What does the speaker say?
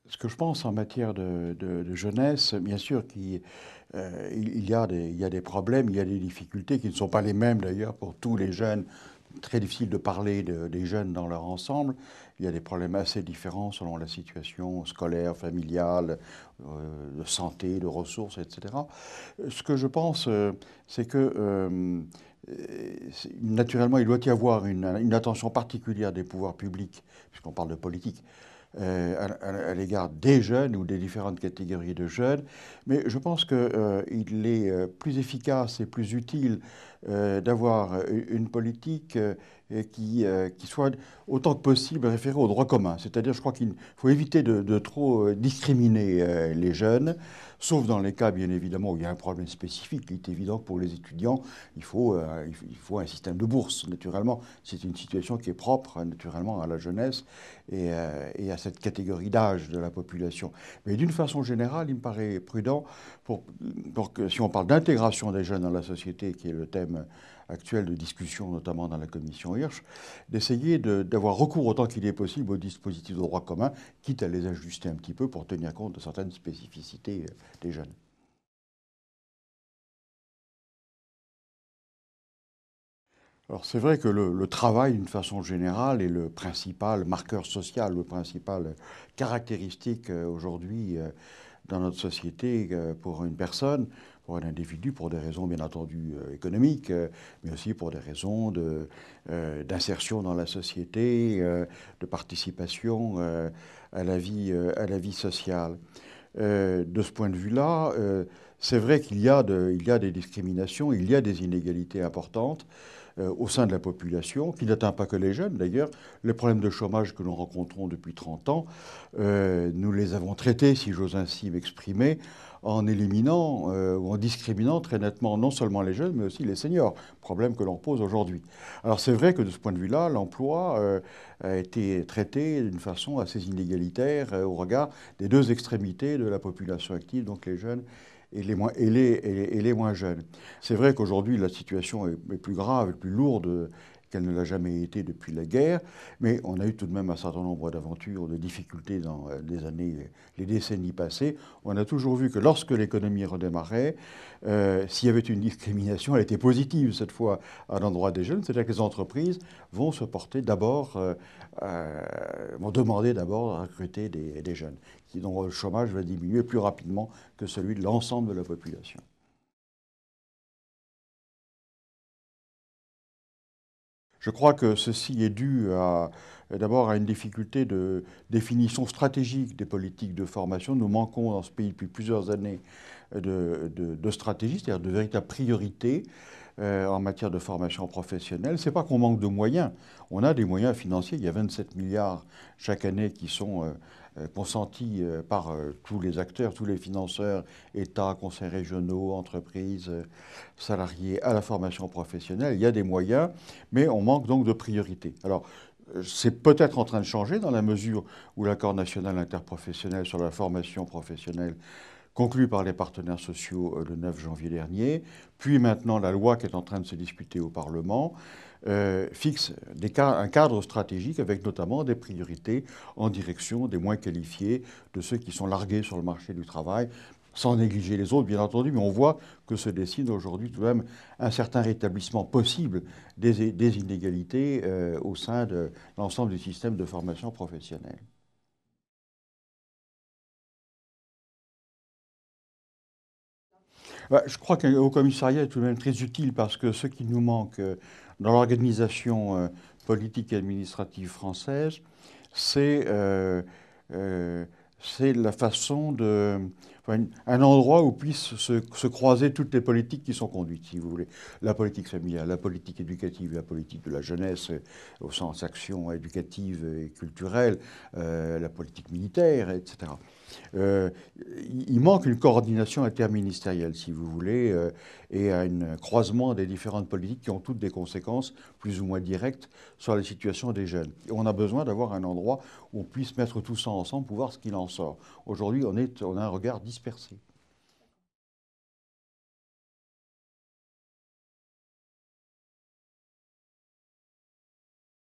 Ce que je pense en matière de jeunesse, bien sûr il y a des problèmes, il y a des difficultés qui ne sont pas les mêmes d'ailleurs pour tous les jeunes. Très difficile de parler des jeunes dans leur ensemble. Il y a des problèmes assez différents selon la situation scolaire, familiale, de santé, de ressources, etc. Ce que je pense, c'est que naturellement, il doit y avoir une attention particulière des pouvoirs publics, puisqu'on parle de politique, à l'égard des jeunes ou des différentes catégories de jeunes. Mais je pense qu'il est plus efficace et plus utile d'avoir une politique qui soit autant que possible référée au droit commun. C'est-à-dire, je crois qu'il faut éviter de trop discriminer les jeunes, sauf dans les cas, bien évidemment, où il y a un problème spécifique. Il est évident que pour les étudiants, il faut un système de bourse, naturellement. C'est une situation qui est propre, naturellement, à la jeunesse et à cette catégorie d'âge de la population. Mais d'une façon générale, il me paraît prudent, pour que, si on parle d'intégration des jeunes dans la société, qui est le thème actuel de discussion, notamment dans la commission Hirsch, d'essayer d'avoir recours autant qu'il est possible aux dispositifs de droit commun, quitte à les ajuster un petit peu pour tenir compte de certaines spécificités des jeunes. Alors c'est vrai que le travail, d'une façon générale, est le principal marqueur social, le principal caractéristique aujourd'hui dans notre société pour une personne, pour un individu, pour des raisons bien entendu économiques, mais aussi pour des raisons d'insertion dans la société, de participation à la vie sociale. De ce point de vue-là, c'est vrai il y a des discriminations, il y a des inégalités importantes au sein de la population, qui n'atteint pas que les jeunes d'ailleurs. Les problèmes de chômage que nous rencontrons depuis 30 ans, nous les avons traités, si j'ose ainsi m'exprimer, en éliminant ou en discriminant très nettement non seulement les jeunes, mais aussi les seniors, problème que l'on pose aujourd'hui. Alors c'est vrai que de ce point de vue-là, l'emploi a été traité d'une façon assez inégalitaire au regard des deux extrémités de la population active, donc les jeunes et les moins jeunes. C'est vrai qu'aujourd'hui, la situation est plus grave, plus lourde qu'elle ne l'a jamais été depuis la guerre, mais on a eu tout de même un certain nombre d'aventures, de difficultés dans les décennies passées. On a toujours vu que lorsque l'économie redémarrait, s'il y avait une discrimination, elle était positive cette fois à l'endroit des jeunes, c'est-à-dire que les entreprises vont se porter d'abord, vont demander d'abord à recruter des jeunes, dont le chômage va diminuer plus rapidement que celui de l'ensemble de la population. Je crois que ceci est dû d'abord à une difficulté de définition stratégique des politiques de formation. Nous manquons dans ce pays depuis plusieurs années de stratégie, c'est-à-dire de véritables priorités en matière de formation professionnelle. Ce n'est pas qu'on manque de moyens. On a des moyens financiers. Il y a 27 milliards chaque année qui sont consentis par tous les acteurs, tous les financeurs, États, conseils régionaux, entreprises, salariés à la formation professionnelle. Il y a des moyens, mais on manque donc de priorité. Alors, c'est peut-être en train de changer dans la mesure où l'accord national interprofessionnel sur la formation professionnelle conclu par les partenaires sociaux le 9 janvier dernier, puis maintenant la loi qui est en train de se discuter au Parlement, fixe un cadre stratégique avec notamment des priorités en direction des moins qualifiés, de ceux qui sont largués sur le marché du travail, sans négliger les autres, bien entendu, mais on voit que se dessine aujourd'hui tout de même un certain rétablissement possible des inégalités au sein de l'ensemble du système de formation professionnelle. Bah, je crois qu'un haut commissariat est tout de même très utile parce que ce qui nous manque dans l'organisation politique et administrative française, c'est euh, c'est la façon enfin, un endroit où puissent se croiser toutes les politiques qui sont conduites, si vous voulez. La politique familiale, la politique éducative, la politique de la jeunesse au sens action éducative et culturelle, la politique militaire, etc. Euh, il manque une coordination interministérielle, si vous voulez, et un croisement des différentes politiques qui ont toutes des conséquences plus ou moins directes sur la situation des jeunes. Et on a besoin d'avoir un endroit où on puisse mettre tout ça ensemble pour voir ce qu'il en sort. Aujourd'hui, on a un regard dispersé.